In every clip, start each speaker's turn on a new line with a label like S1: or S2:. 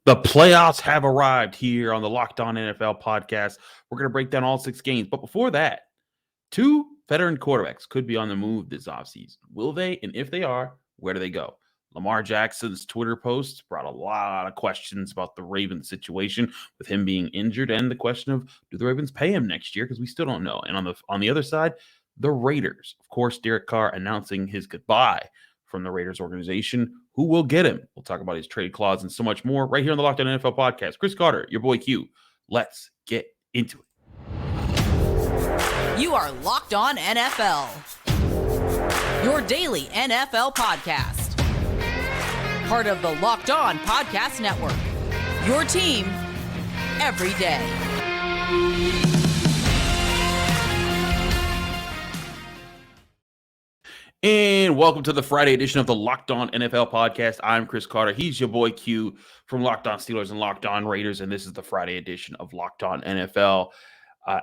S1: The playoffs have arrived here on the Locked On NFL podcast. We're going to break down all 6 games. But before that, 2 veteran quarterbacks could be on the move this offseason. Will they? And if they are, where do they go? Lamar Jackson's Twitter posts brought a lot of questions about the Ravens situation with him being injured and the question of, do the Ravens pay him next year? Because we still don't know. And on the other side, the Raiders. Of course, Derek Carr announcing his goodbye from the Raiders organization. Who will get him? We'll talk about his trade clause and so much more right here on the Locked On NFL podcast. Chris Carter, your boy Q. Let's get into it.
S2: You are Locked On NFL, your daily NFL podcast. Part of the Locked On Podcast Network, your team every day.
S1: And welcome to the Friday edition of the Locked On NFL podcast. I'm Chris Carter. He's your boy Q from Locked On Steelers and Locked On Raiders. And this is the Friday edition of Locked On NFL.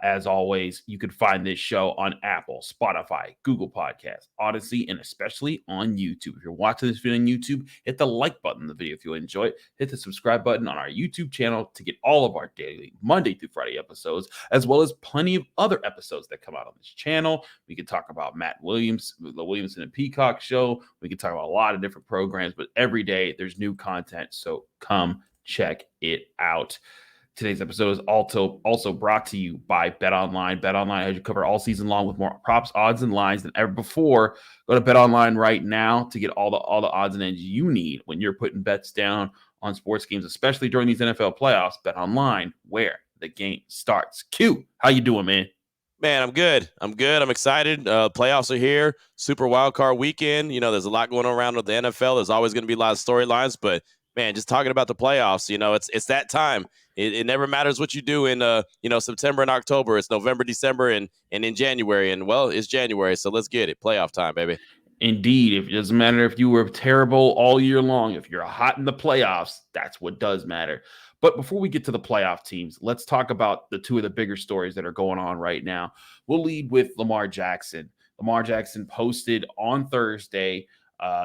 S1: As always, you can find this show on Apple, Spotify, Google Podcasts, Odyssey, and especially on YouTube. If you're watching this video on YouTube, hit the like button in the video if you enjoy it. Hit the subscribe button on our YouTube channel to get all of our daily Monday through Friday episodes, as well as plenty of other episodes that come out on this channel. We can talk about Matt Williams, the Williamson and Peacock show. We can talk about a lot of different programs, but every day there's new content, so come check it out. Today's episode is also brought to you by BetOnline. BetOnline has you covered all season long with more props, odds, and lines than ever before. Go to BetOnline right now to get all the odds and ends you need when you're putting bets down on sports games, especially during these NFL playoffs. BetOnline, where the game starts. Q, how you doing, man?
S3: Man, I'm good. I'm excited. Playoffs are here. Super wild card weekend. You know, there's a lot going on around with the NFL. There's always going to be a lot of storylines, but man, just talking about the playoffs, you know, it's that time. It never matters what you do in September and October. It's November, December, and in January. And well, it's January, so let's get it. Playoff time, baby.
S1: Indeed. It doesn't matter if you were terrible all year long. If you're hot in the playoffs, that's what does matter. But before we get to the playoff teams, let's talk about the two of the bigger stories that are going on right now. We'll lead with Lamar Jackson. Lamar Jackson posted on Thursday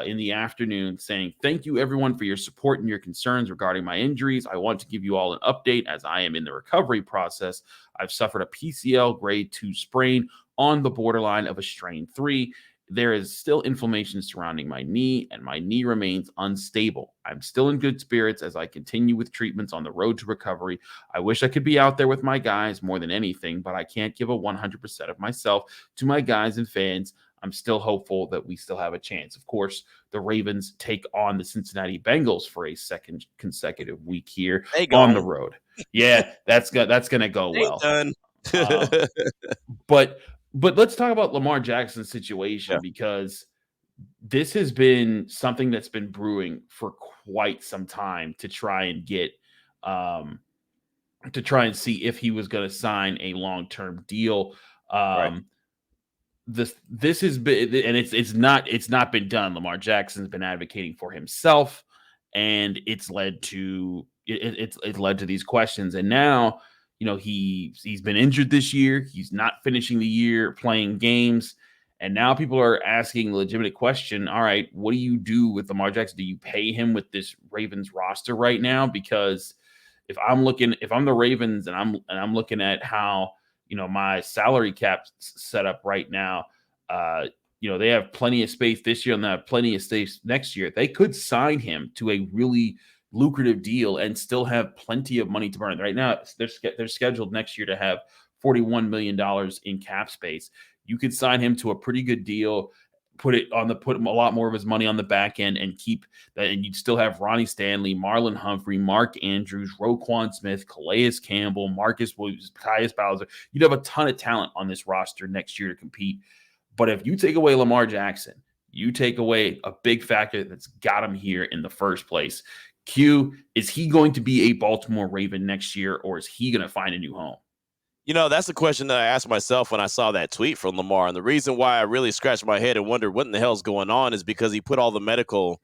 S1: in the afternoon saying, "Thank you everyone for your support and your concerns regarding my injuries. I want to give you all an update as I am in the recovery process. I've suffered a PCL grade 2 sprain on the borderline of a strain 3. There is still inflammation surrounding my knee, and my knee remains unstable. I'm still in good spirits as I continue with treatments on the road to recovery. I wish I could be out there with my guys more than anything, but I can't give a 100% of myself to my guys and fans. I'm still hopeful that we still have a chance." Of course, the Ravens take on the Cincinnati Bengals for a second consecutive week here on the road. Yeah, that's going to go well.
S3: Done.
S1: But let's talk about Lamar Jackson's situation because this has been something that's been brewing for quite some time to try and get to try and see if he was going to sign a long-term deal.
S3: Right.
S1: This has been, and it's not been done. Lamar Jackson's been advocating for himself, and it's led to these questions. And now, you know, he's been injured this year. He's not finishing the year playing games, and now people are asking the legitimate question: all right, what do you do with Lamar Jackson? Do you pay him with this Ravens roster right now? Because if I'm the Ravens and I'm looking at how, you know, my salary cap set up right now, you know, they have plenty of space this year and they have plenty of space next year. They could sign him to a really lucrative deal and still have plenty of money to burn. Right now, they're scheduled next year to have $41 million in cap space. You could sign him to a pretty good deal, put him a lot more of his money on the back end and keep that. And you'd still have Ronnie Stanley, Marlon Humphrey, Mark Andrews, Roquan Smith, Calais Campbell, Marcus Williams, Tyus Bowser. You'd have a ton of talent on this roster next year to compete. But if you take away Lamar Jackson, you take away a big factor that's got him here in the first place. Q, is he going to be a Baltimore Raven next year, or is he going to find a new home?
S3: You know, that's the question that I asked myself when I saw that tweet from Lamar. And the reason why I really scratched my head and wondered what in the hell's going on is because he put all the medical,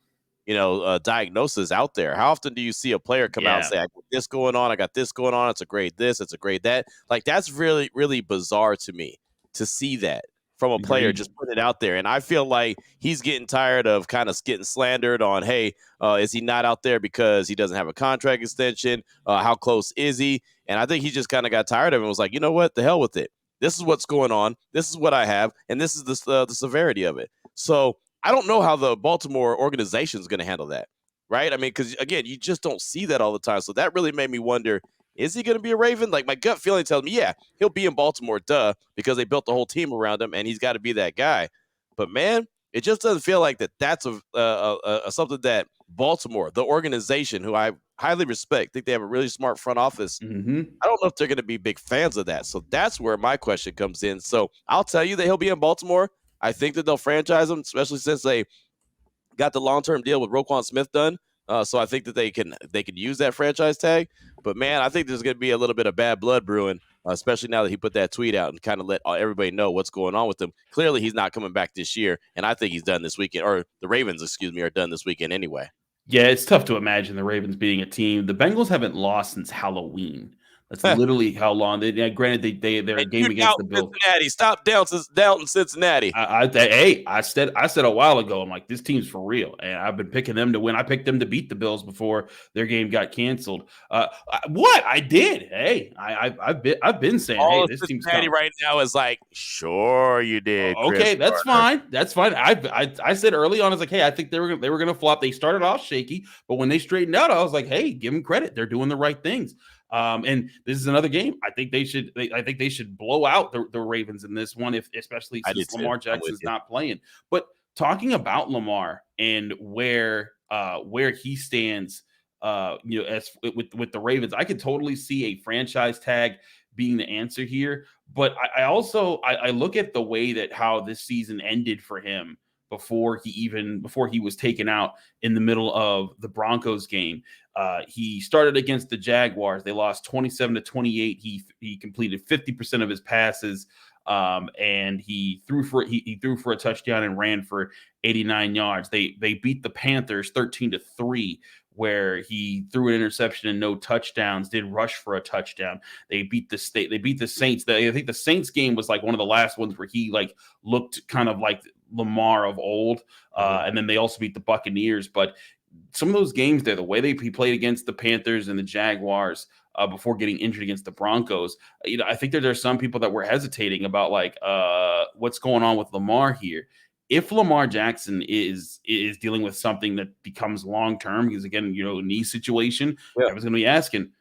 S3: diagnosis out there. How often do you see a player come out and say, I got this going on, it's a grade this, it's a grade that? Like, that's really, really bizarre to me to see that from a player
S1: Agreed.
S3: just putting it out there. And I feel like he's getting tired of kind of getting slandered on, hey, is he not out there because he doesn't have a contract extension? How close is he? And I think he just kind of got tired of it and was like, you know what? The hell with it. This is what's going on. This is what I have. And this is the severity of it. So I don't know how the Baltimore organization is going to handle that. Right. I mean, because, again, you just don't see that all the time. So that really made me wonder, is he going to be a Raven? Like, my gut feeling tells me, yeah, he'll be in Baltimore, because they built the whole team around him and he's got to be that guy. But, man, it just doesn't feel like that's something that Baltimore, the organization, who I highly respect, think they have a really smart front office.
S1: Mm-hmm.
S3: I don't know if they're going to be big fans of that. So that's where my question comes in. So I'll tell you that he'll be in Baltimore. I think that they'll franchise him, especially since they got the long-term deal with Roquan Smith done. So I think that they can use that franchise tag. But, man, I think there's going to be a little bit of bad blood brewing, especially now that he put that tweet out and kind of let everybody know what's going on with him. Clearly, he's not coming back this year, and I think he's done this weekend, or the Ravens, are done this weekend anyway.
S1: Yeah, it's tough to imagine the Ravens being a team. The Bengals haven't lost since Halloween. That's literally how long. Granted, their game against the Bills.
S3: Cincinnati, stop doubting Cincinnati.
S1: I said a while ago, I'm like, this team's for real, and I've been picking them to win. I picked them to beat the Bills before their game got canceled. What I did? Hey, I've been saying,
S3: All
S1: hey, this team's
S3: Cincinnati right now is like, sure you did.
S1: Okay, that's fine. That's fine. I said early on, I was like, hey, I think they were going to flop. They started off shaky, but when they straightened out, I was like, hey, give them credit. They're doing the right things. And this is another game. I think they should blow out the Ravens in this one, especially since Lamar Jackson's not playing. But talking about Lamar and where he stands, as with the Ravens, I could totally see a franchise tag being the answer here. But I also look at the way that how this season ended for him before he was taken out in the middle of the Broncos game. He started against the Jaguars. They lost 27-28. He completed 50% of his passes, and he threw for a touchdown and ran for 89 yards. They beat the Panthers 13-3, where he threw an interception and no touchdowns, did rush for a touchdown. They beat the Saints. I think the Saints game was like one of the last ones where he like looked kind of like Lamar of old. And then they also beat the Buccaneers. But some of those games there, the way he played against the Panthers and the Jaguars before getting injured against the Broncos, I think that there's some people that were hesitating about like what's going on with Lamar here. If Lamar Jackson is dealing with something that becomes long term, because again, knee situation, I was going to be asking,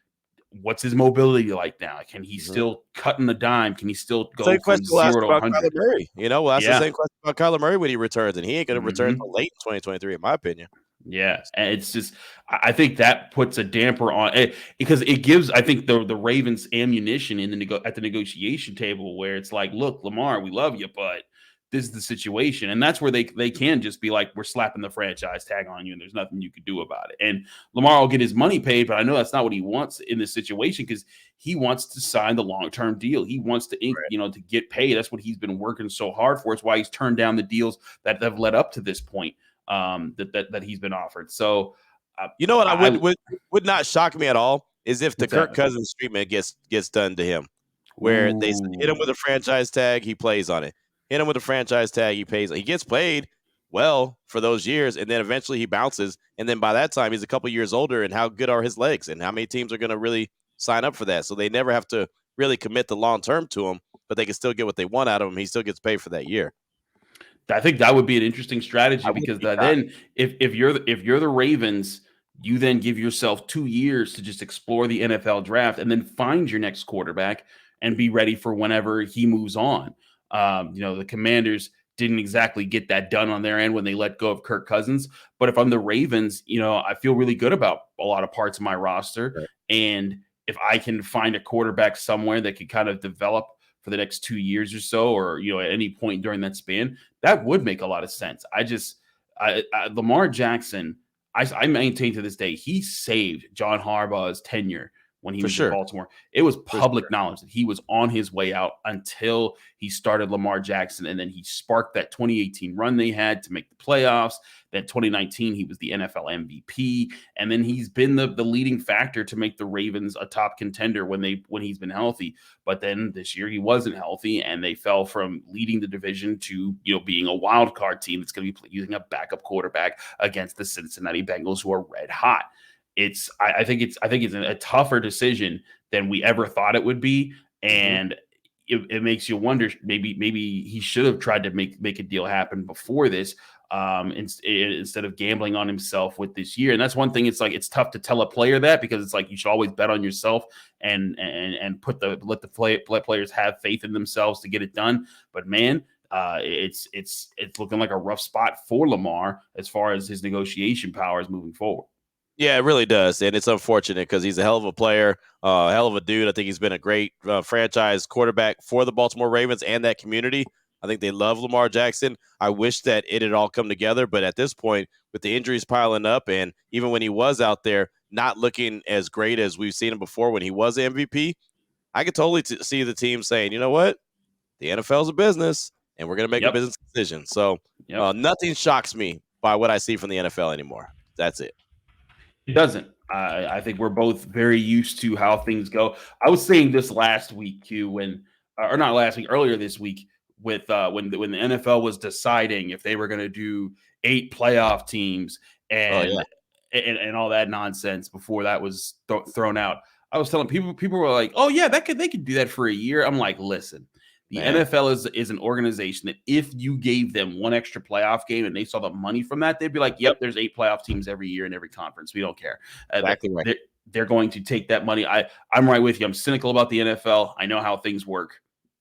S1: what's his mobility like now? Can he still cut in the dime? Can he still go from 0 to 100?
S3: Murray. That's the same question about Kyler Murray when he returns, and he ain't going to return until late in 2023, in my opinion.
S1: Yeah, and it's just I think that puts a damper on it because it gives I think the Ravens ammunition at the negotiation table where it's like, look, Lamar, we love you, but this is the situation. And that's where they can just be like, we're slapping the franchise tag on you and there's nothing you could do about it. And Lamar will get his money paid, but I know that's not what he wants in this situation because he wants to sign the long-term deal. He wants to, to get paid. That's what he's been working so hard for. It's why he's turned down the deals that have led up to this point that he's been offered. So,
S3: what I would not shock me at all is if the Kirk Cousins treatment gets done to him, where they hit him with a franchise tag, he plays on it. Hit him with a franchise tag, he pays. He gets paid well for those years, and then eventually he bounces. And then by that time, he's a couple years older, and how good are his legs? And how many teams are going to really sign up for that? So they never have to really commit the long-term to him, but they can still get what they want out of him. He still gets paid for that year.
S1: I think that would be an interesting strategy because then if you're the Ravens, you then give yourself 2 years to just explore the NFL draft and then find your next quarterback and be ready for whenever he moves on. The Commanders didn't exactly get that done on their end when they let go of Kirk Cousins. But if I'm the Ravens, I feel really good about a lot of parts of my roster. Right. And if I can find a quarterback somewhere that could kind of develop for the next 2 years or so, or, at any point during that span, that would make a lot of sense. Lamar Jackson, I maintain to this day, he saved John Harbaugh's tenure when he
S3: For
S1: was in
S3: sure.
S1: Baltimore. It was
S3: For
S1: public
S3: sure.
S1: knowledge that he was on his way out until he started Lamar Jackson. And then he sparked that 2018 run they had to make the playoffs. Then 2019, he was the NFL MVP. And then he's been the leading factor to make the Ravens a top contender when he's been healthy. But then this year he wasn't healthy, and they fell from leading the division to being a wild card team that's going to be using a backup quarterback against the Cincinnati Bengals, who are red hot. I think it's a tougher decision than we ever thought it would be, and it makes you wonder. Maybe he should have tried to make a deal happen before this, instead of gambling on himself with this year. And that's one thing. It's tough to tell a player that, because it's like you should always bet on yourself and let the players have faith in themselves to get it done. But man, it's looking like a rough spot for Lamar as far as his negotiation powers moving forward.
S3: Yeah, it really does, and it's unfortunate because he's a hell of a player, a hell of a dude. I think he's been a great franchise quarterback for the Baltimore Ravens and that community. I think they love Lamar Jackson. I wish that it had all come together, but at this point, with the injuries piling up, and even when he was out there not looking as great as we've seen him before when he was MVP, I could totally see the team saying, you know what, the NFL's a business, and we're going to make a business decision. So nothing shocks me by what I see from the NFL anymore. That's it.
S1: It doesn't. I think we're both very used to how things go. I was saying this last week, Q, or not last week, earlier this week, with when the NFL was deciding if they were going to do 8 playoff teams and all that nonsense before that was thrown out. I was telling people were like, "Oh yeah, they could do that for a year." I'm like, listen. The NFL is an organization that if you gave them one extra playoff game and they saw the money from that, they'd be like, yep, there's 8 playoff teams every year in every conference. We don't care.
S3: Exactly right.
S1: They're going to take that money. I'm right with you. I'm cynical about the NFL. I know how things work.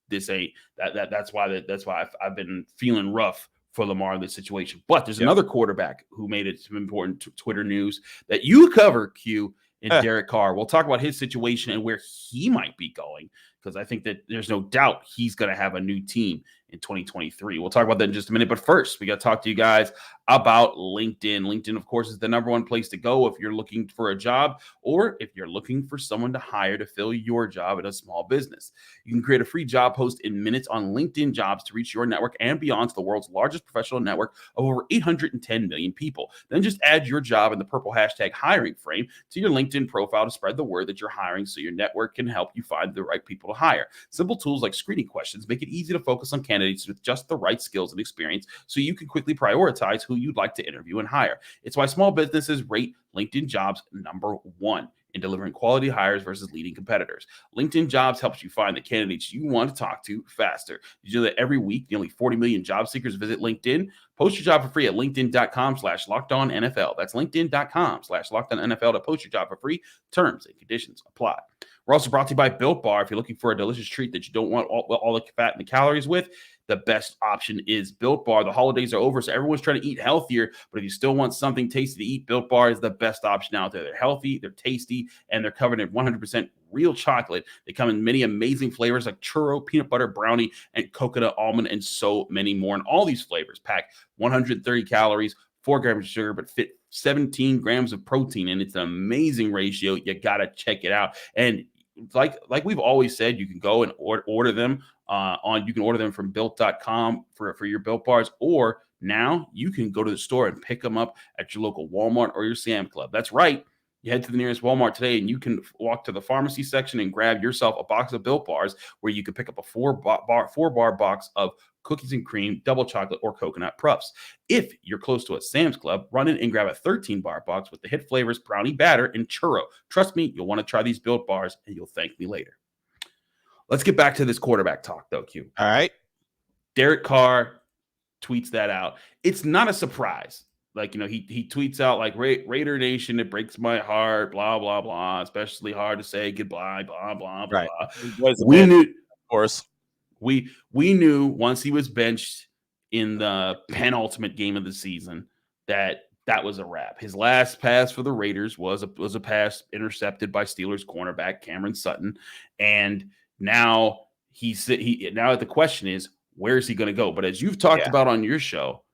S1: This ain't that's why I've been feeling rough for Lamar in this situation. But there's another quarterback who made it some important Twitter news that you cover, Q, in Derek Carr. We'll talk about his situation and where he might be going, because I think that there's no doubt he's going to have a new team in 2023. We'll talk about that in just a minute. But first, we got to talk to you guys about LinkedIn. LinkedIn, of course, is the #1 place to go if you're looking for a job or if you're looking for someone to hire to fill your job at a small business. You can create a free job post in minutes on LinkedIn Jobs to reach your network and beyond to the world's largest professional network of over 810 million people. Then just add your job in the purple hashtag hiring frame to your LinkedIn profile to spread the word that you're hiring, so your network can help you find the right people to hire. Simple tools like screening questions make it easy to focus on candidates with just the right skills and experience, so you can quickly prioritize who you'd like to interview and hire. It's why small businesses rate LinkedIn Jobs #1 in delivering quality hires versus leading competitors. LinkedIn Jobs helps you find the candidates you want to talk to faster. You do that every week. Nearly 40 million job seekers visit LinkedIn. Post your job for free at linkedin.com/lockedonnfl. That's linkedin.com/lockedonnfl to post your job for free. Terms and conditions apply. We're also brought to you by Built Bar. If you're looking for a delicious treat that you don't want all the fat and the calories with, the best option is Built Bar. The holidays are over, so everyone's trying to eat healthier. But if you still want something tasty to eat, Built Bar is the best option out there. They're healthy, they're tasty, and they're covered in 100% real chocolate. They come in many amazing flavors like churro, peanut butter, brownie, and coconut almond, and so many more. And all these flavors pack 130 calories, 4 grams of sugar, but fit 17 grams of protein. And it's an amazing ratio. You got to check it out. And like we've always said, you can go and order them you can order them from built.com for your Built Bars, or now you can go to the store and pick them up at your local Walmart or your Sam Club. That's right. You head to the nearest Walmart today and you can walk to the pharmacy section and grab yourself a box of Built Bars, where you can pick up a 4-bar box of cookies and cream, double chocolate, or coconut puffs. If you're close to a Sam's Club, run in and grab a 13-bar box with the hit flavors brownie batter and churro. Trust me, you'll want to try these Built Bars and you'll thank me later. Let's get back to this quarterback talk, though, Q.
S3: All right.
S1: Derek Carr tweets that out. It's not a surprise. Like, he tweets out like, Raider Nation, it breaks my heart, blah, blah, blah, especially hard to say goodbye, blah, blah, blah.
S3: Right.
S1: We knew,
S3: of course.
S1: We knew once he was benched in the penultimate game of the season that was a wrap. His last pass for the Raiders was a pass intercepted by Steelers cornerback Cameron Sutton, and now now the question is, where is he going to go? But as you've talked about on your show,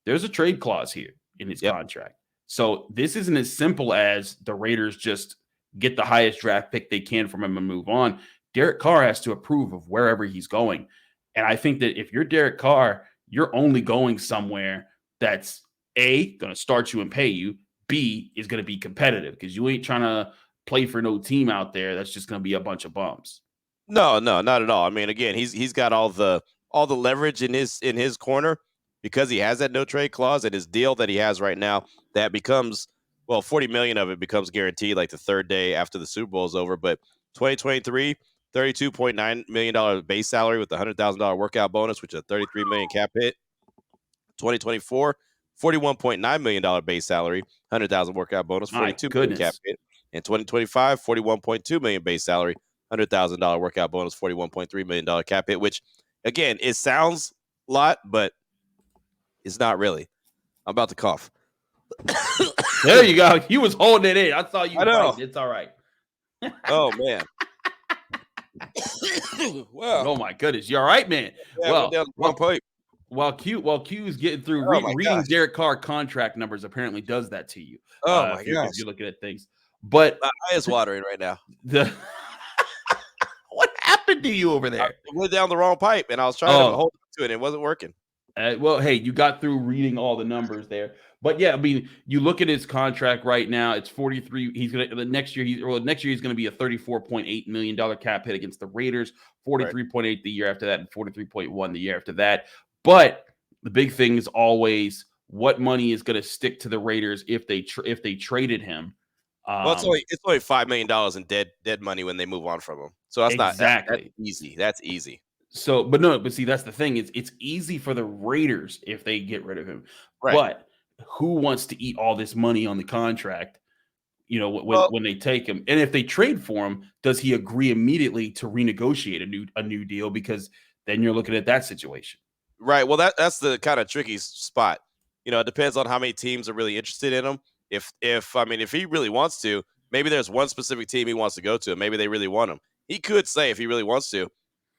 S1: there's a trade clause here in his contract. So this isn't as simple as the Raiders just get the highest draft pick they can from him and move on. Derek Carr has to approve of wherever he's going. And I think that if you're Derek Carr, you're only going somewhere that's A, going to start you and pay you, B, is going to be competitive, because you ain't trying to play for no team out there that's just going to be a bunch of bums.
S3: No, not at all. I mean, again, he's got all the leverage in his corner because he has that no trade clause, and his deal that he has right now that becomes, well, 40 million of it becomes guaranteed like the third day after the Super Bowl is over. But 2023, $32.9 million base salary with a $100,000 workout bonus, which is a $33 million cap hit. 2024, $41.9 million base salary, $100,000 workout bonus, $42 million cap hit. In 2025, $41.2 million base salary, $100,000 workout bonus, $41.3 million cap hit, which, again, it sounds a lot, but it's not really. I'm about to cough.
S1: There you go. You was holding it in. I saw you fighting. It's all right.
S3: Oh, man.
S1: Wow. Oh, my goodness. You all right, man?
S3: Yeah,
S1: while Q is getting through reading Derek Carr contract numbers apparently does that to you.
S3: Oh, my gosh.
S1: If you're looking at things. But
S3: my eye is watering right now.
S1: What happened to you over there?
S3: I went down the wrong pipe, and I was trying to hold to it, and it wasn't working.
S1: Well, hey, you got through reading all the numbers there. But yeah, I mean, you look at his contract right now, it's 43. He's going to next year he's going to be a $34.8 million cap hit against the Raiders, 43.8 the year after that, and 43.1 the year after that. But the big thing is always what money is going to stick to the Raiders if they traded him.
S3: Well, it's only $5 million in dead money when they move on from him. So that's
S1: exactly.
S3: That's easy. That's easy.
S1: So, but see, that's the thing. It's easy for the Raiders if they get rid of him. Right. But who wants to eat all this money on the contract? You know, when they take him, and if they trade for him, does he agree immediately to renegotiate a new deal? Because then you're looking at that situation.
S3: Right. Well, that's the kind of tricky spot. You know, it depends on how many teams are really interested in him. If he really wants to, maybe there's one specific team he wants to go to, and maybe they really want him. He could say, if he really wants to,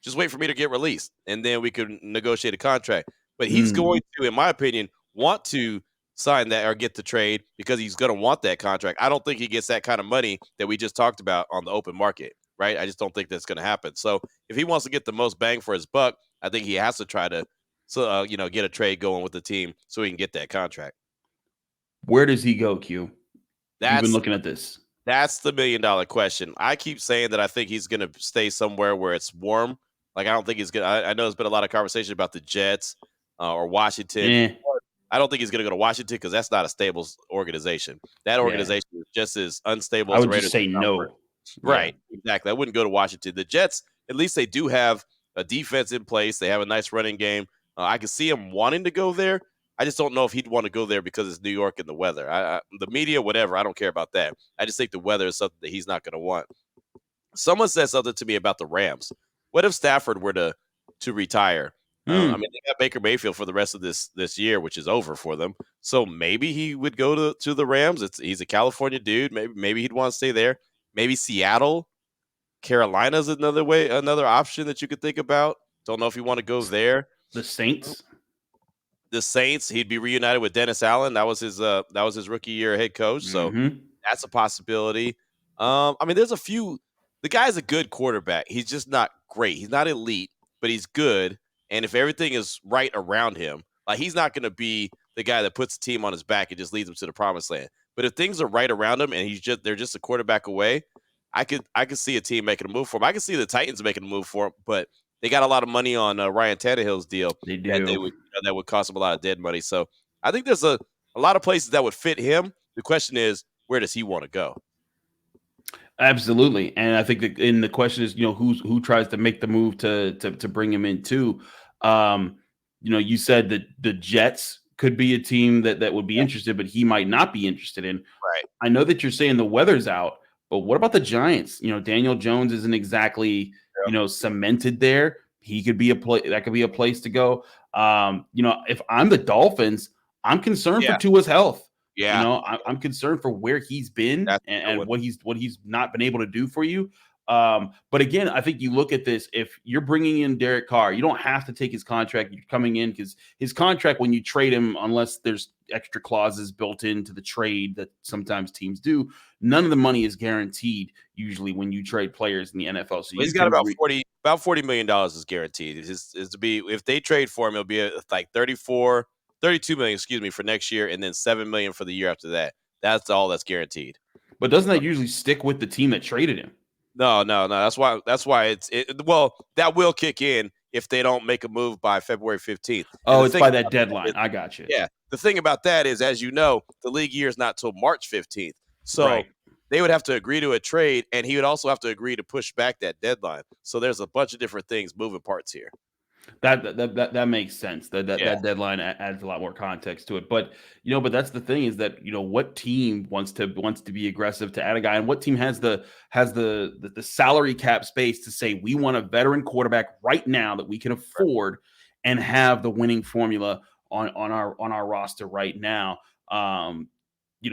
S3: just wait for me to get released, and then we could negotiate a contract. But he's going to, in my opinion, want to sign that or get the trade because he's going to want that contract. I don't think he gets that kind of money that we just talked about on the open market, right? I just don't think that's going to happen. So if he wants to get the most bang for his buck, I think he has to try to, get a trade going with the team so he can get that contract.
S1: Where does he go, Q? You've been looking at this.
S3: That's the $1 million question. I keep saying that I think he's going to stay somewhere where it's warm. Like, I don't think he's going to – I know there's been a lot of conversation about the Jets or Washington. I don't think he's going to go to Washington because that's not a stable organization. That organization is just as unstable as the Raiders.
S1: I would just say no.
S3: Right, exactly. I wouldn't go to Washington. The Jets, at least they do have a defense in place. They have a nice running game. I can see him wanting to go there. I just don't know if he'd want to go there because it's New York and the weather. The media, whatever, I don't care about that. I just think the weather is something that he's not going to want. Someone said something to me about the Rams. What if Stafford were to retire? They got Baker Mayfield for the rest of this year, which is over for them. So maybe he would go to the Rams. He's a California dude. Maybe he'd want to stay there. Maybe Seattle, Carolina's another option that you could think about. Don't know if you want to go there.
S1: The Saints.
S3: He'd be reunited with Dennis Allen. That was his rookie year head coach. So that's a possibility. There's a few. The guy's a good quarterback. He's just not great. He's not elite, but he's good. And if everything is right around him, like, he's not going to be the guy that puts the team on his back and just leads them to the promised land. But if things are right around him and they're just a quarterback away, I could see a team making a move for him. I could see the Titans making a move for him, but they got a lot of money on Ryan Tannehill's deal.
S1: They do.
S3: That would cost him a lot of dead money. So I think there's a lot of places that would fit him. The question is, where does he want to go?
S1: Absolutely. And I think the question is, who tries to make the move to bring him in too. You said that the Jets could be a team that would be interested, but he might not be interested in.
S3: Right.
S1: I know that you're saying the weather's out, but what about the Giants? Daniel Jones isn't exactly, cemented there. He could be that could be a place to go. If I'm the Dolphins, I'm concerned for Tua's health. Yeah. I'm concerned for where he's been and what he's not been able to do for you. But again, I think you look at this, if you're bringing in Derek Carr, you don't have to take his contract. You're coming in because his contract, when you trade him, unless there's extra clauses built into the trade that sometimes teams do, none of the money is guaranteed usually when you trade players in the NFL. So
S3: He's got about $40 million is guaranteed. Is to be, if they trade for him, it'll be like 32 million, excuse me, for next year, and then 7 million for the year after that. That's all that's guaranteed.
S1: But doesn't that usually stick with the team that traded him?
S3: No. That's why well, that will kick in if they don't make a move by February 15th.
S1: Oh, it's by that deadline. I got you.
S3: Yeah. The thing about that is, as you know, the league year is not till March 15th. So
S1: right.
S3: They would have to agree to a trade, and he would also have to agree to push back that deadline. So there's a bunch of different things, moving parts here.
S1: That makes sense. That deadline adds a lot more context to it. But but that's the thing, is that what team wants to be aggressive to add a guy, and what team has the salary cap space to say we want a veteran quarterback right now that we can afford and have the winning formula on our roster right now.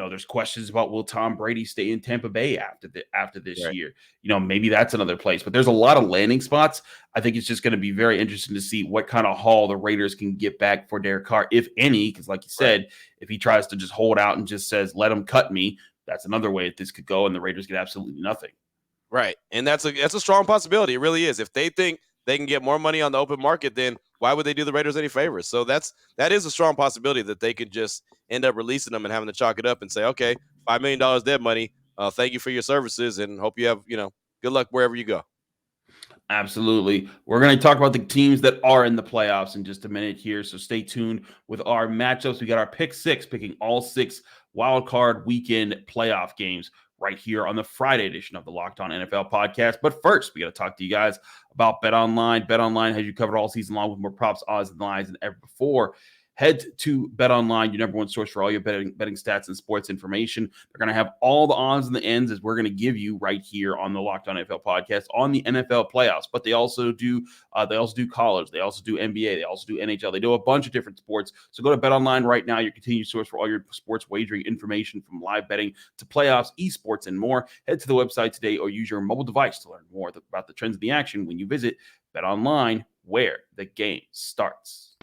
S1: There's questions about, will Tom Brady stay in Tampa Bay after this year? Maybe that's another place, but there's a lot of landing spots. I think it's just going to be very interesting to see what kind of haul the Raiders can get back for Derek Carr, if any, because like you said, if he tries to just hold out and just says, let him cut me, that's another way that this could go, and the Raiders get absolutely nothing.
S3: Right. And that's a strong possibility. It really is. If they think they can get more money on the open market, then why would they do the Raiders any favors? So that is a strong possibility that they could just end up releasing them and having to chalk it up and say, okay, $5 million dead money. Thank you for your services, and hope you have, good luck wherever you go.
S1: Absolutely. We're going to talk about the teams that are in the playoffs in just a minute here. So stay tuned with our matchups. We got our pick six, picking all 6 wild card weekend playoff games right here on the Friday edition of the Locked On NFL podcast. But first, we got to talk to you guys about BetOnline. BetOnline has you covered all season long with more props, odds, and lines than ever before. Head to BetOnline, your number one source for all your betting stats and sports information. They're going to have all the odds and the ends, as we're going to give you right here on the Locked On NFL podcast, on the NFL playoffs. But they also do college, they also do NBA, they also do NHL. They do a bunch of different sports. So go to BetOnline right now, your continued source for all your sports wagering information, from live betting to playoffs, esports, and more. Head to the website today, or use your mobile device to learn more about the trends of the action when you visit BetOnline, where the game starts.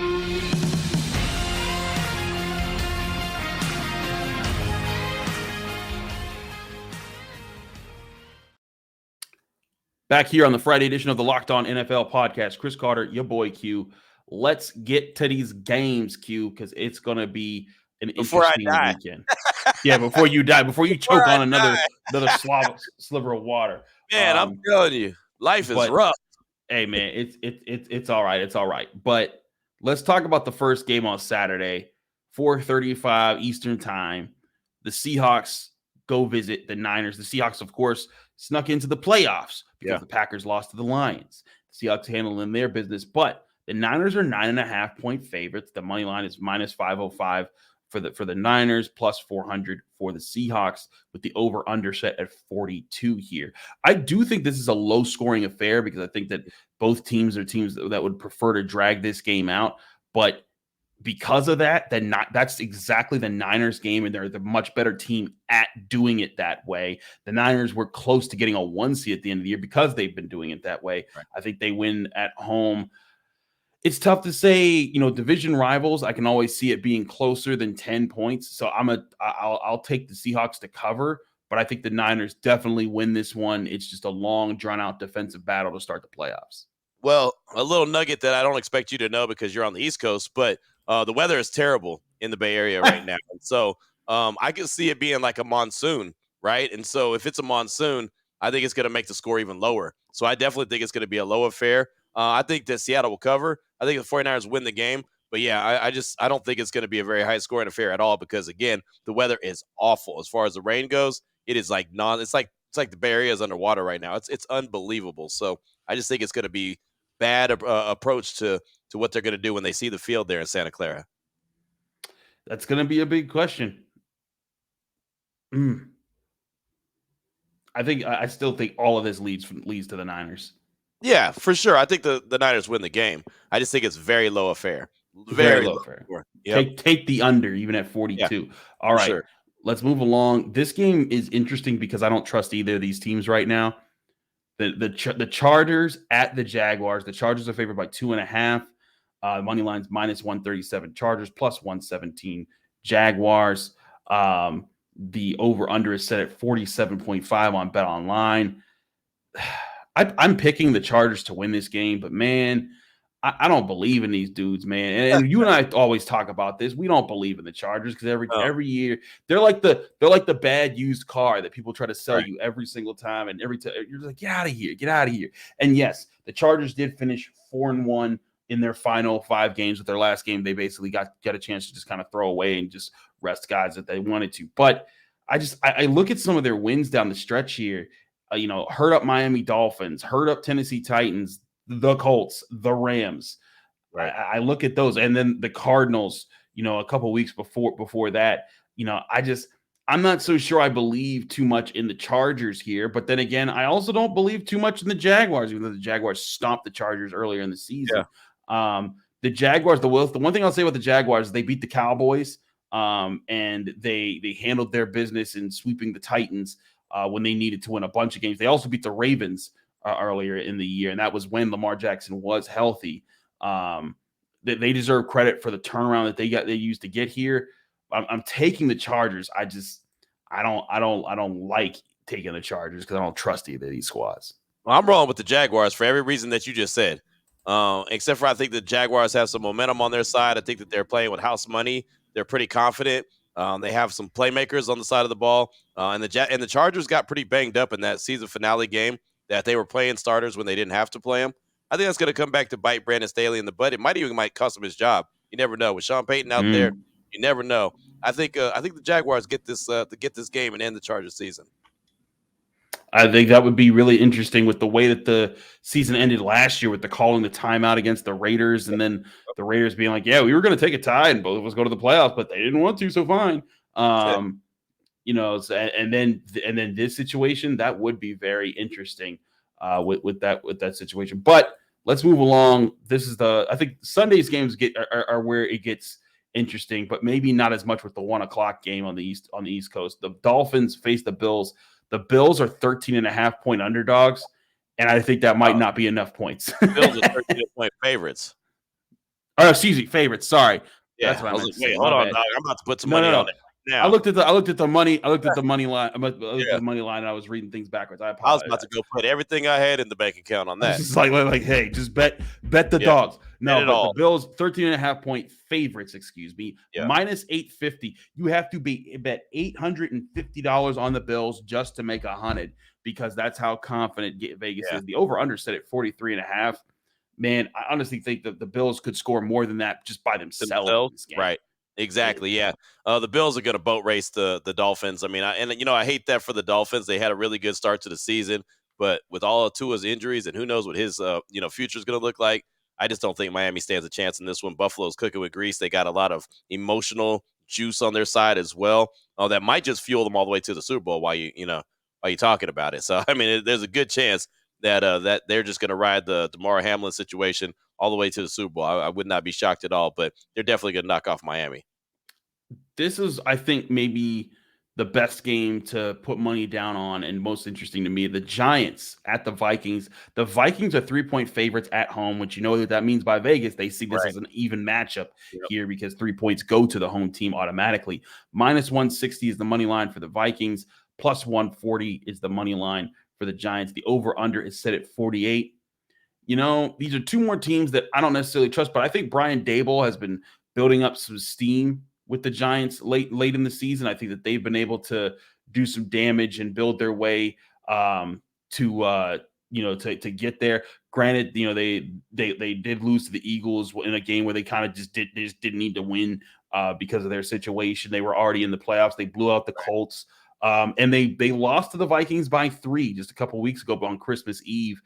S1: Back here on the Friday edition of the Locked On NFL podcast, Chris Carter, your boy Q. Let's get to these games, Q, because it's going to be an interesting weekend. Yeah, before you die, before you choke on another sliver of water.
S3: Man, I'm telling you, life is rough.
S1: Hey, man, it's all right. It's all right. But let's talk about the first game on Saturday, 4:35 Eastern time. The Seahawks go visit the Niners. The Seahawks, of course, snuck into the playoffs because the Packers lost to the Lions. The Seahawks handling their business, but the Niners are 9.5-point favorites. The money line is minus 505 for the Niners, plus 400 for the Seahawks, with the over-under set at 42 here. I do think this is a low-scoring affair, because I think that both teams are teams that would prefer to drag this game out, but because of that, that's exactly the Niners game, and they're the much better team at doing it that way. The Niners were close to getting a 1 seed at the end of the year because they've been doing it that way. Right. I think they win at home. It's tough to say, division rivals, I can always see it being closer than 10 points. So I'll take the Seahawks to cover, but I think the Niners definitely win this one. It's just a long, drawn-out defensive battle to start the playoffs.
S3: Well, a little nugget that I don't expect you to know because you're on the East Coast, but the weather is terrible in the Bay Area right now. And so I can see it being like a monsoon, right? And so if it's a monsoon, I think it's going to make the score even lower. So I definitely think it's going to be a low affair. I think that Seattle will cover. I think the 49ers win the game. But, yeah, I don't think it's going to be a very high-scoring affair at all because, again, the weather is awful. As far as the rain goes, it is like it's like the Bay Area is underwater right now. It's unbelievable. So I just think it's going to be bad approach to what they're going to do when they see the field there in Santa Clara.
S1: That's going to be a big question. I still think all of this leads to the Niners.
S3: Yeah, for sure. I think the Niners win the game. I just think it's very low affair.
S1: Very low affair. Yep. Take the under, even at 42. Yeah, all right, sure. Let's move along. This game is interesting because I don't trust either of these teams right now. The Chargers at the Jaguars. The Chargers are favored by 2.5. Money line's -137 Chargers, +117 Jaguars. The over-under is set at 47.5 on BetOnline. I'm picking the Chargers to win this game, but man, I don't believe in these dudes, man. And you and I always talk about this. We don't believe in the Chargers because every year they're like the bad used car that people try to sell you every single time, and every time you're like, get out of here. And yes, the Chargers did finish 4-1 in their final 5 games. With their last game, they basically got a chance to just kind of throw away and just rest guys that they wanted to. But I look at some of their wins down the stretch here. Hurt up Miami Dolphins, hurt up Tennessee Titans, the Colts, the Rams.
S3: Right.
S1: I look at those, and then the Cardinals. A couple weeks before that. I'm not so sure I believe too much in the Chargers here. But then again, I also don't believe too much in the Jaguars, even though the Jaguars stomped the Chargers earlier in the season. Yeah. The Jaguars, the one thing I'll say about the Jaguars is they beat the Cowboys, and they handled their business in sweeping the Titans when they needed to win a bunch of games. They also beat the Ravens earlier in the year, and that was when Lamar Jackson was healthy. They deserve credit for the turnaround that they used to get here. I'm taking the Chargers. I don't like taking the Chargers because I don't trust either of these squads.
S3: Well, I'm rolling with the Jaguars for every reason that you just said. Except for I think the Jaguars have some momentum on their side. I think that they're playing with house money. They're pretty confident. They have some playmakers on the side of the ball, and the Chargers got pretty banged up in that season finale game that they were playing starters when they didn't have to play them. I think that's going to come back to bite Brandon Staley in the butt. It might cost him his job. You never know. With Sean Payton out there, you never know. I think the Jaguars get this game and end the Chargers season.
S1: I think that would be really interesting with the way that the season ended last year with the calling the timeout against the Raiders, and then the Raiders being like, yeah, we were going to take a tie and both of us go to the playoffs, but they didn't want to, so fine. And then this situation, that would be very interesting with that situation. But let's move along. This is I think Sunday's games are where it gets interesting, but maybe not as much with the 1:00 game on the East Coast. The Dolphins face the Bills. The Bills are 13.5-point underdogs, and I think that might not be enough points.
S3: Bills are 13-point favorites.
S1: Oh, excuse me, favorites. Sorry.
S3: Yeah,
S1: that's what I meant.
S3: Wait, hold on, dog. I'm about to put some money on it. Now.
S1: I looked at the money. I looked at the money line. The money line. And I was reading things backwards. I apologize.
S3: I was about to go put everything I had in the bank account on that.
S1: It's like, hey, just bet the dogs. No, but the Bills 13.5-point favorites. Excuse me, -850. You have to bet $850 on the Bills just to make 100 because that's how confident Vegas is. The over/under set at 43.5. Man, I honestly think that the Bills could score more than that just by themselves. In this game.
S3: Right. Exactly. Yeah. The Bills are going to boat race the Dolphins. I mean, I hate that for the Dolphins. They had a really good start to the season, but with all of Tua's injuries and who knows what his future is going to look like, I just don't think Miami stands a chance in this one. Buffalo's cooking with grease. They got a lot of emotional juice on their side as well. That might just fuel them all the way to the Super Bowl while you talking about it. So I mean, there's a good chance that they're just going to ride the Damar Hamlin situation all the way to the Super Bowl. I would not be shocked at all, but they're definitely going to knock off Miami.
S1: This is, I think, maybe the best game to put money down on and most interesting to me. The Giants at the Vikings. The Vikings are 3-point favorites at home, which you know what that means by Vegas. They see this as an even matchup here because 3 points go to the home team automatically. -160 is the money line for the Vikings. +140 is the money line for the Giants. The over/under is set at 48. These are two more teams that I don't necessarily trust, but I think Brian Daboll has been building up some steam with the Giants late in the season. I think that they've been able to do some damage and build their way to get there. Granted, they did lose to the Eagles in a game where they kind of just didn't need to win because of their situation. They were already in the playoffs. They blew out the Colts. And they lost to the Vikings by 3 just a couple of weeks ago on Christmas Eve.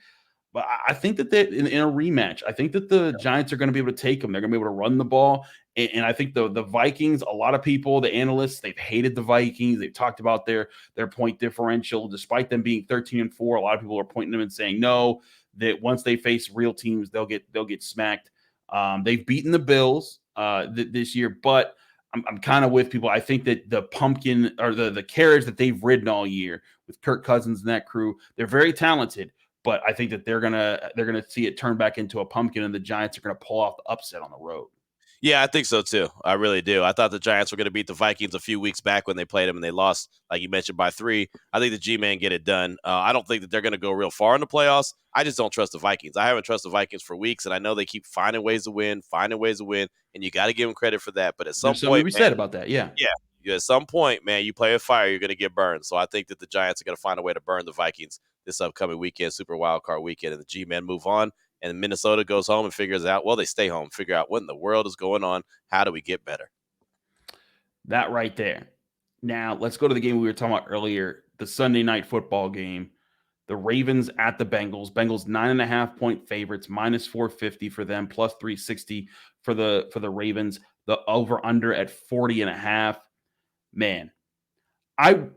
S1: But I think that in a rematch, I think that the Giants are going to be able to take them. They're going to be able to run the ball. And I think the Vikings, a lot of people, the analysts, they've hated the Vikings. They've talked about their point differential. Despite them being 13-4, a lot of people are pointing them and saying, no, that once they face real teams, they'll get smacked. They've beaten the Bills this year, but I'm kind of with people. I think that the pumpkin or the carriage that they've ridden all year with Kirk Cousins and that crew, they're very talented. but I think that they're gonna see it turn back into a pumpkin, and the Giants are gonna pull off the upset on the road.
S3: Yeah, I think so too. I really do. I thought the Giants were going to beat the Vikings a few weeks back when they played them and they lost, like you mentioned, by 3. I think the G-Man get it done. I don't think that they're going to go real far in the playoffs. I just don't trust the Vikings. I haven't trusted the Vikings for weeks, and I know they keep finding ways to win, and you got to give them credit for that. But at some
S1: There's something to
S3: point,
S1: be
S3: man,
S1: said about that. Yeah.
S3: at some point, man, you play with fire, you're going to get burned. So I think that the Giants are going to find a way to burn the Vikings this upcoming weekend, Super Wild Card weekend, and the G-Men move on. And Minnesota goes home and figures out, well, they stay home, figure out what in the world is going on. How do we get better?
S1: That right there. Now, let's go to the game we were talking about earlier, the Sunday night football game. The Ravens at the Bengals. Bengals 9.5-point favorites, minus 450 for them, plus 360 for the Ravens. The over-under at 40.5. Man, I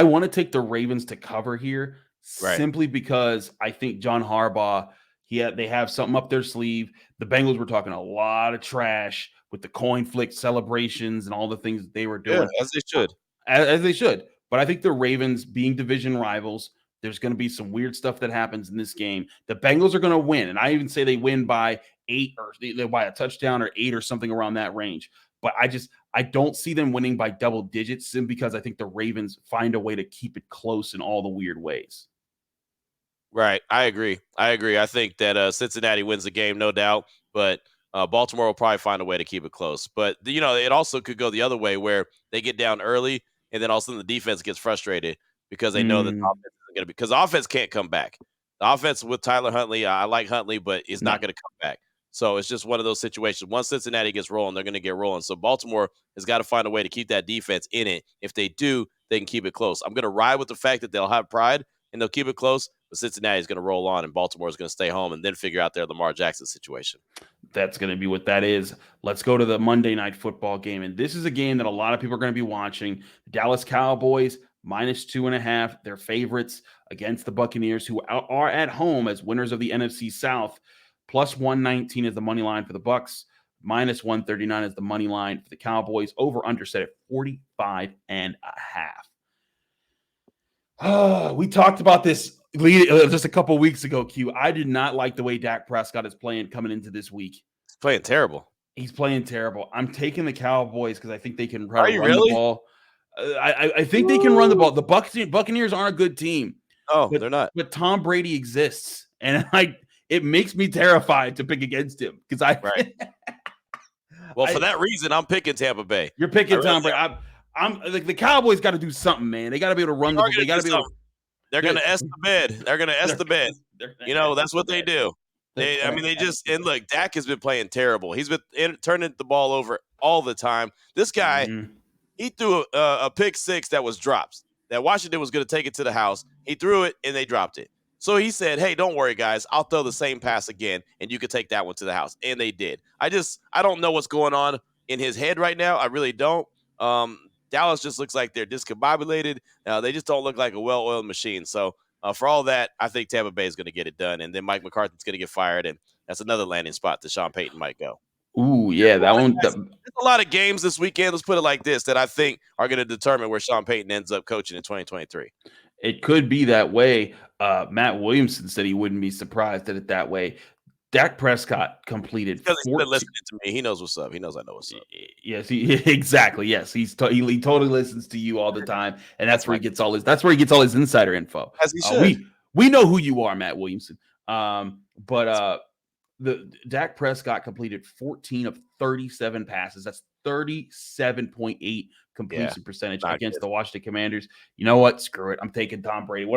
S1: want to take the Ravens to cover here simply because I think John Harbaugh, they have something up their sleeve. The Bengals were talking a lot of trash with the coin flick celebrations and all the things that they were doing.
S3: Yeah, as they should.
S1: As they should. But I think the Ravens, being division rivals, there's going to be some weird stuff that happens in this game. The Bengals are going to win, and I even say they win by 8 or by a touchdown or 8 or something around that range. But I don't see them winning by double digits simply because I think the Ravens find a way to keep it close in all the weird ways.
S3: Right. I agree. I think that Cincinnati wins the game, no doubt. But Baltimore will probably find a way to keep it close. But, it also could go the other way where they get down early and then all of a sudden the defense gets frustrated because they know that the offense isn't going to be – because the offense can't come back. The offense with Tyler Huntley, I like Huntley, but it's not going to come back. So it's just one of those situations. Once Cincinnati gets rolling, they're going to get rolling. So Baltimore has got to find a way to keep that defense in it. If they do, they can keep it close. I'm going to ride with the fact that they'll have pride and they'll keep it close, but Cincinnati is going to roll on and Baltimore is going to stay home and then figure out their Lamar Jackson situation.
S1: That's going to be what that is. Let's go to the Monday night football game. And this is a game that a lot of people are going to be watching. The Dallas Cowboys, minus 2.5. They're favorites against the Buccaneers, who are at home as winners of the NFC South. Plus 119 is the money line for the Bucs. Minus 139 is the money line for the Cowboys. Over under set at 45.5. We talked about this just a couple weeks ago, Q. I did not like the way Dak Prescott is playing coming into this week.
S3: He's playing terrible.
S1: He's playing terrible. I'm taking the Cowboys because I think they can run
S3: really?
S1: the ball. I think they can run the ball. The Buccaneers aren't a good team.
S3: Oh, they're not.
S1: But Tom Brady exists, and it makes me terrified to pick against him because
S3: Right. Well, for that reason, I'm picking Tampa Bay.
S1: You're picking Tom Brady. I'm like the Cowboys got to do something, man. They got to be able to run the ball. They got to be able.
S3: They're going to S the bed. They're going to S the bed. That's what they do. And look, Dak has been playing terrible. He's been turning the ball over all the time. This guy, he threw a pick six that was dropped. That Washington was going to take it to the house. He threw it and they dropped it. So he said, hey, don't worry, guys. I'll throw the same pass again, and you can take that one to the house. And they did. I don't know what's going on in his head right now. I really don't. Dallas just looks like they're discombobulated. They just don't look like a well-oiled machine. So for all that, I think Tampa Bay is going to get it done. And then Mike McCarthy's going to get fired, and that's another landing spot that Sean Payton might go.
S1: Ooh, yeah, that one.
S3: There's a lot of games this weekend, let's put it like this, that I think are going to determine where Sean Payton ends up coaching in 2023.
S1: It could be that way. Matt Williamson said he wouldn't be surprised at it that way. Dak Prescott completed.
S3: Because he's been listening to me. He knows what's up. He knows I know what's up.
S1: Yes, exactly. Yes, he totally listens to you all the time, and that's where he gets all his. That's where he gets all his insider info.
S3: As he should.
S1: We know who you are, Matt Williamson. But the Dak Prescott completed 14 of 37 passes. That's 37.8 completion percentage against the Washington Commanders. You know what? Screw it. I'm taking Tom Brady.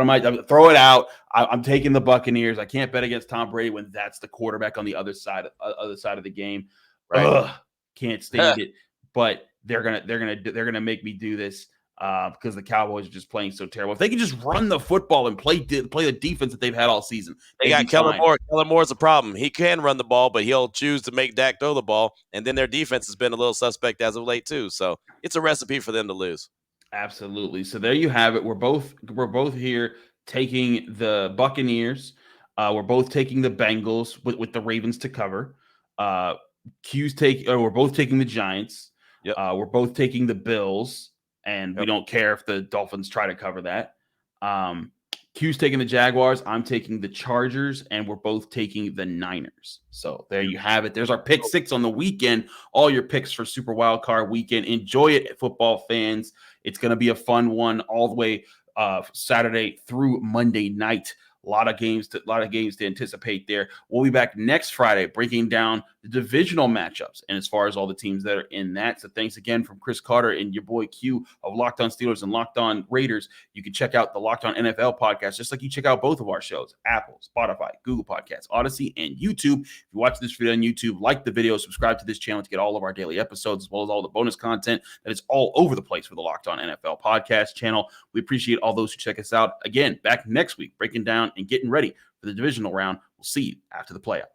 S1: Throw it out. I'm taking the Buccaneers. I can't bet against Tom Brady when that's the quarterback on the other side of the game. Right. Ugh, can't stand it. But they're gonna make me do this because the Cowboys are just playing so terrible. If they can just run the football and play the defense that they've had all season,
S3: they got Kellen Moore. Kellen Moore's a problem. He can run the ball, but he'll choose to make Dak throw the ball. And then their defense has been a little suspect as of late too. So it's a recipe for them to lose.
S1: Absolutely. So there you have it. We're both here taking the Buccaneers. We're both taking the Bengals with the Ravens to cover. We're both taking the Giants.
S3: Yep.
S1: We're both taking the Bills. And we don't care if the Dolphins try to cover that. Q's taking the Jaguars. I'm taking the Chargers, and we're both taking the Niners. So there you have it. There's our pick six on the weekend. All your picks for Super Wildcard Weekend. Enjoy it, football fans. It's going to be a fun one all the way Saturday through Monday night. A lot of games to anticipate there. We'll be back next Friday breaking down the divisional matchups and as far as all the teams that are in that. So thanks again from Chris Carter and your boy Q of Locked On Steelers and Locked On Raiders. You can check out the Locked On NFL podcast just like you check out both of our shows, Apple, Spotify, Google Podcasts, Odyssey, and YouTube. If you watch this video on YouTube, like the video, subscribe to this channel to get all of our daily episodes as well as all the bonus content that is all over the place for the Locked On NFL podcast channel. We appreciate all those who check us out. Again, back next week breaking down and getting ready for the divisional round. We'll see you after the playoffs.